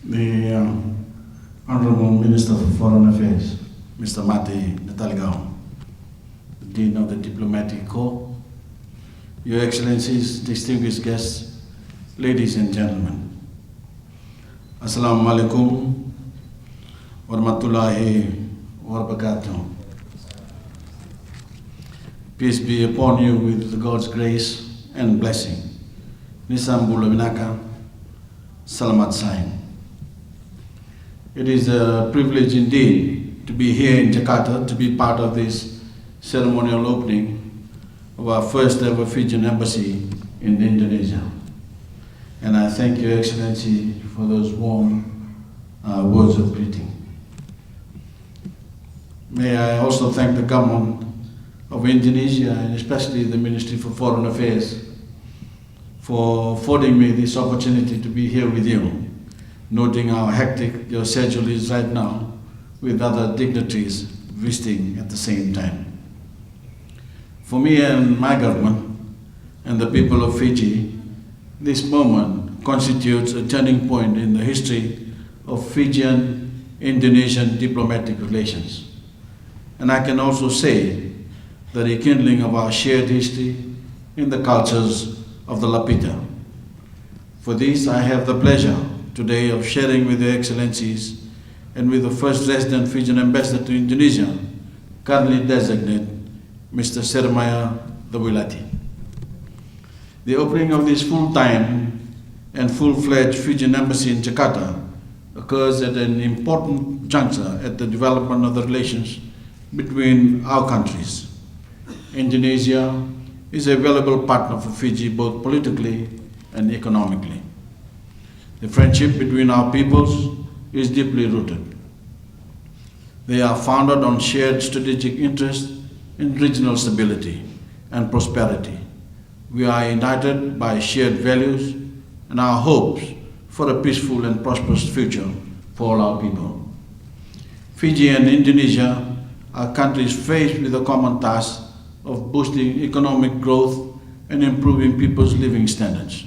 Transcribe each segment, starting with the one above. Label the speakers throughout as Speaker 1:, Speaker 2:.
Speaker 1: the Honorable Minister for Foreign Affairs, Mr. Mate Natalgao, the Dean of the Diplomatic Corps, Your Excellencies, distinguished guests, ladies and gentlemen. Assalamu alaikum warahmatullahi wabarakatuh. Peace be upon you with God's grace and blessing. Nisam Bula Vinaka, Salamat Sain. It is a privilege indeed to be here in Jakarta, to be part of this ceremonial opening of our first ever Fijian embassy in Indonesia. And I thank Your Excellency for those warm words of greeting. May I also thank the government of Indonesia, and especially the Ministry for Foreign Affairs, for affording me this opportunity to be here with you, noting how hectic your schedule is right now, with other dignitaries visiting at the same time. For me and my government and the people of Fiji, this moment constitutes a turning point in the history of Fijian-Indonesian diplomatic relations. And I can also say the rekindling of our shared history in the cultures of the Lapita. For this, I have the pleasure today of sharing with Your Excellencies and with the first resident Fijian ambassador to Indonesia, currently designated Mr. Sermaya Dawilati. The opening of this full-time and full-fledged Fijian embassy in Jakarta occurs at an important juncture at the development of the relations between our countries. Indonesia is a valuable partner for Fiji both politically and economically. The friendship between our peoples is deeply rooted. They are founded on shared strategic interests in regional stability and prosperity. We are united by shared values and our hopes for a peaceful and prosperous future for all our people. Fiji and Indonesia are countries faced with a common task of boosting economic growth and improving people's living standards.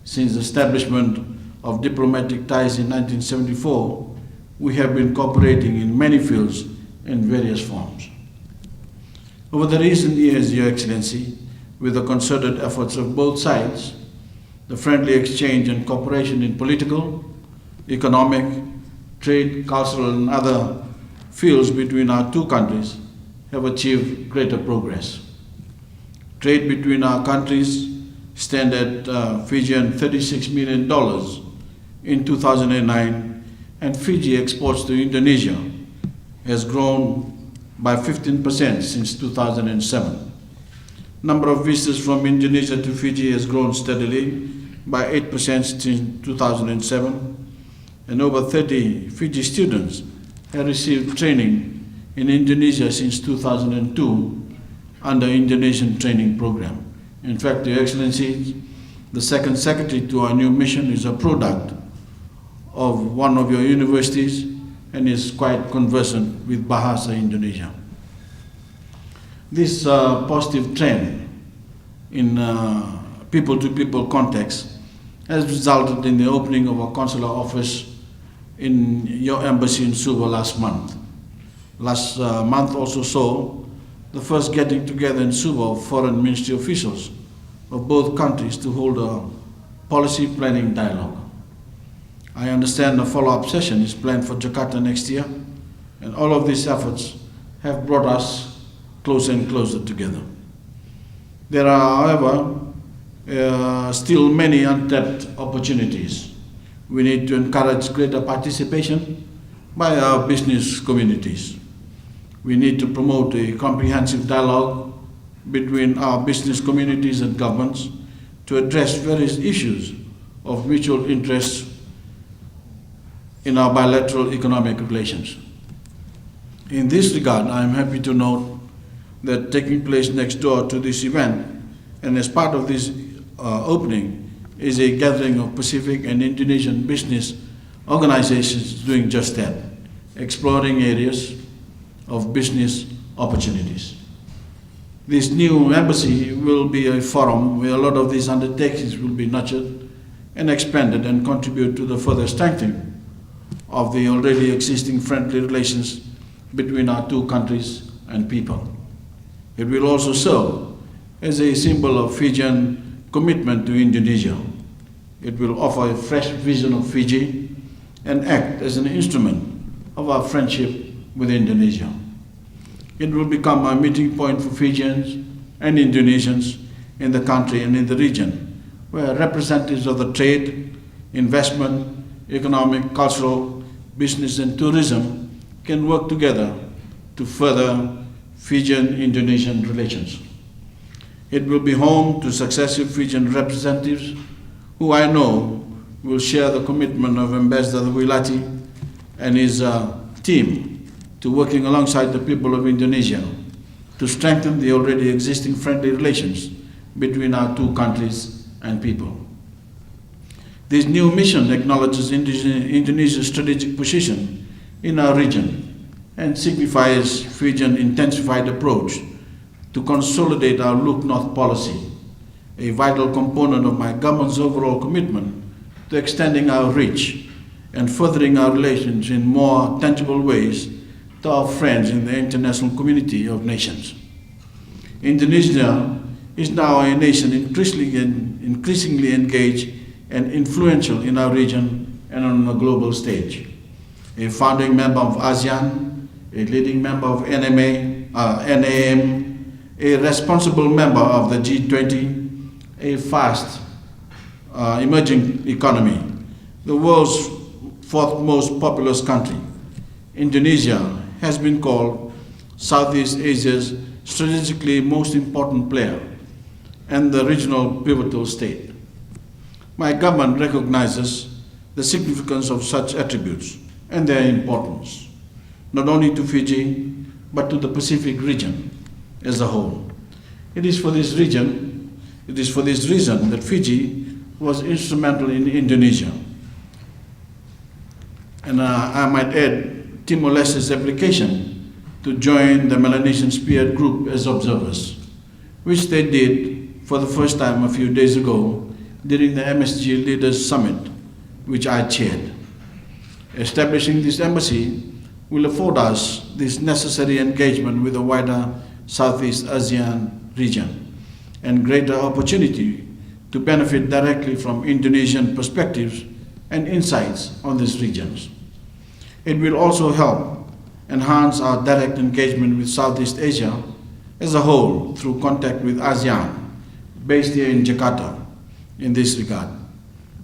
Speaker 1: Since the establishment of diplomatic ties in 1974, we have been cooperating in many fields in various forms. Over the recent years, Your Excellency, with the concerted efforts of both sides, the friendly exchange and cooperation in political, economic, trade, cultural, and other fields between our two countries have achieved greater progress. Trade between our countries stand at Fijian $36 million in 2009, and Fiji exports to Indonesia has grown by 15% since 2007. Number of visitors from Indonesia to Fiji has grown steadily by 8% since 2007, and over 30 Fiji students have received training in Indonesia since 2002 under Indonesian training program. In fact, Your Excellency, the second secretary to our new mission is a product of one of your universities and is quite conversant with Bahasa Indonesia. This positive trend in people-to-people context has resulted in the opening of a consular office in your embassy in Suva last month. Last month also saw the first getting together in Suva of foreign ministry officials of both countries to hold a policy planning dialogue. I understand a follow-up session is planned for Jakarta next year, and all of these efforts have brought us closer and closer together. There are, however, still many untapped opportunities. We need to encourage greater participation by our business communities. We need to promote a comprehensive dialogue between our business communities and governments to address various issues of mutual interest in our bilateral economic relations. In this regard, I am happy to note that taking place next door to this event and as part of this opening is a gathering of Pacific and Indonesian business organizations doing just that, exploring areas of business opportunities. This new embassy will be a forum where a lot of these undertakings will be nurtured and expand it and contribute to the further strengthening of the already existing friendly relations between our two countries and people. It will also serve as a symbol of Fijian commitment to Indonesia. It will offer a fresh vision of Fiji and act as an instrument of our friendship with Indonesia. It will become a meeting point for Fijians and Indonesians in the country and in the region, where representatives of the trade, investment, economic, cultural, business and tourism can work together to further Fijian-Indonesian relations. It will be home to successive Fijian representatives who I know will share the commitment of Ambassador Wilati and his team to working alongside the people of Indonesia to strengthen the already existing friendly relations between our two countries and people. This new mission acknowledges Indonesia's strategic position in our region and signifies Fijian intensified approach to consolidate our Look North policy, a vital component of my government's overall commitment to extending our reach and furthering our relations in more tangible ways to our friends in the international community of nations. Indonesia is now a nation increasingly engaged and influential in our region and on a global stage. A founding member of ASEAN, a leading member of NAM, a responsible member of the G20, a fast emerging economy, the world's fourth most populous country. Indonesia has been called Southeast Asia's strategically most important player and the regional pivotal state. My government recognizes the significance of such attributes and their importance, not only to Fiji, but to the Pacific region as a whole. It is for this reason that Fiji was instrumental in Indonesia. And I might add Timor-Leste's application to join the Melanesian Spearhead Group as observers, which they did for the first time a few days ago during the MSG Leaders Summit, which I chaired. Establishing this embassy will afford us this necessary engagement with the wider Southeast ASEAN region and greater opportunity to benefit directly from Indonesian perspectives and insights on these regions. It will also help enhance our direct engagement with Southeast Asia as a whole through contact with ASEAN, based here in Jakarta. In this regard,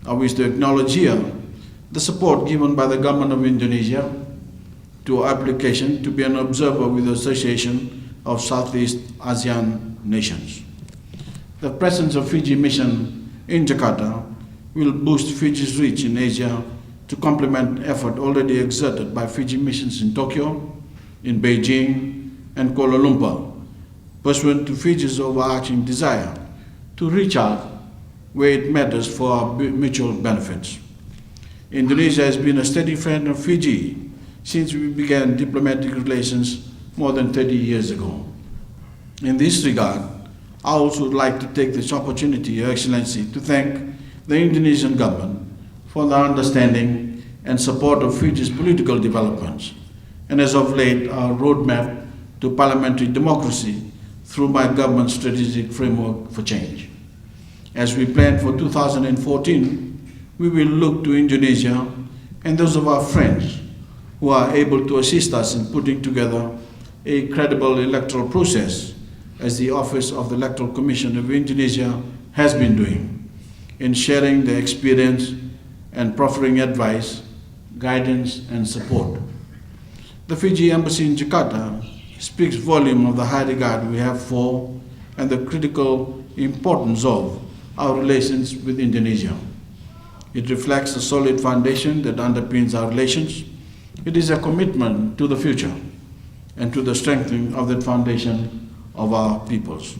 Speaker 1: I wish to acknowledge here the support given by the government of Indonesia to our application to be an observer with the Association of Southeast ASEAN Nations. The presence of Fiji mission in Jakarta will boost Fiji's reach in Asia to complement effort already exerted by Fiji missions in Tokyo, in Beijing, and Kuala Lumpur, pursuant to Fiji's overarching desire to reach out where it matters for our mutual benefits. Indonesia has been a steady friend of Fiji since we began diplomatic relations more than 30 years ago. In this regard, I also would like to take this opportunity, Your Excellency, to thank the Indonesian government for their understanding and support of Fiji's political developments, and as of late, our roadmap to parliamentary democracy through my government's strategic framework for change. As we plan for 2014, we will look to Indonesia and those of our friends who are able to assist us in putting together a credible electoral process, as the Office of the Electoral Commission of Indonesia has been doing, in sharing their experience and proffering advice, guidance, and support. The Fiji Embassy in Jakarta speaks volume of the high regard we have for and the critical importance of our relations with Indonesia. It reflects a solid foundation that underpins our relations. It is a commitment to the future and to the strengthening of that foundation of our peoples.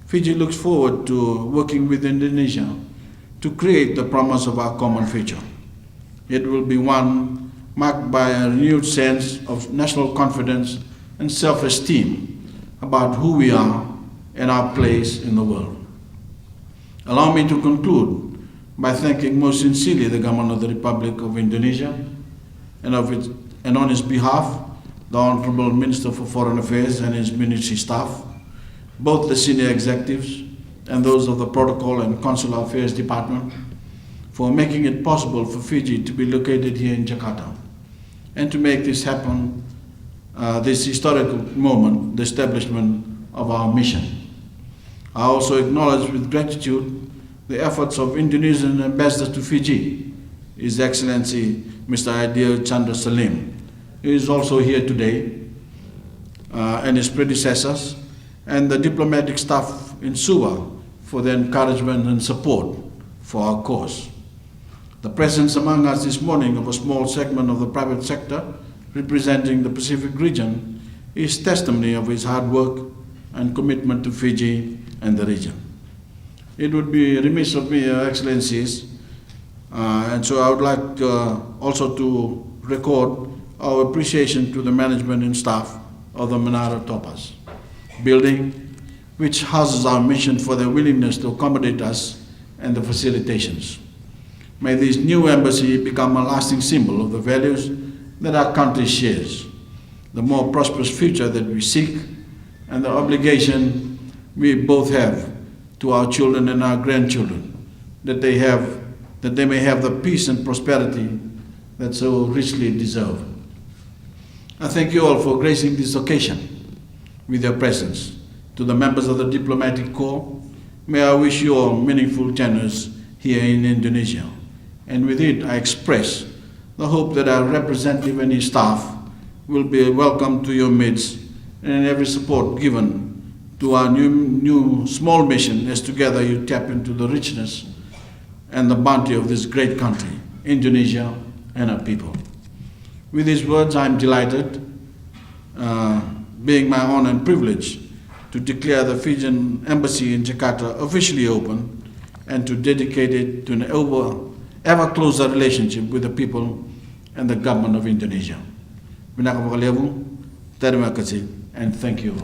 Speaker 1: Fiji looks forward to working with Indonesia to create the promise of our common future. It will be one marked by a renewed sense of national confidence and self-esteem about who we are and our place in the world. Allow me to conclude by thanking most sincerely the government of the Republic of Indonesia and on his behalf, the Honorable Minister for Foreign Affairs and his ministry staff, both the senior executives and those of the Protocol and Consular Affairs Department, for making it possible for Fiji to be located here in Jakarta and to make this happen, this historical moment, the establishment of our mission. I also acknowledge with gratitude the efforts of Indonesian Ambassador to Fiji, His Excellency Mr. Aidil Chandra Salim, who is also here today, and his predecessors, and the diplomatic staff in Suva for their encouragement and support for our cause. The presence among us this morning of a small segment of the private sector representing the Pacific region is testimony of his hard work and commitment to Fiji and the region. It would be remiss of me, Your Excellencies, and so I would like also to record our appreciation to the management and staff of the Menara Topaz building, which houses our mission, for their willingness to accommodate us and the facilitations. May this new embassy become a lasting symbol of the values that our country shares, the more prosperous future that we seek, and the obligation we both have to our children and our grandchildren, that they may have the peace and prosperity that so richly deserve. I thank you all for gracing this occasion with your presence. To the members of the Diplomatic Corps, may I wish you all meaningful tenures here in Indonesia. And with it, I express the hope that our representative and his staff will be welcomed to your midst, and every support given to our new small mission as together you tap into the richness and the bounty of this great country, Indonesia, and our people. With these words, I am delighted, being my honor and privilege, to declare the Fijian Embassy in Jakarta officially open and to dedicate it to an ever closer relationship with the people and the government of Indonesia. Terima kasih and thank you.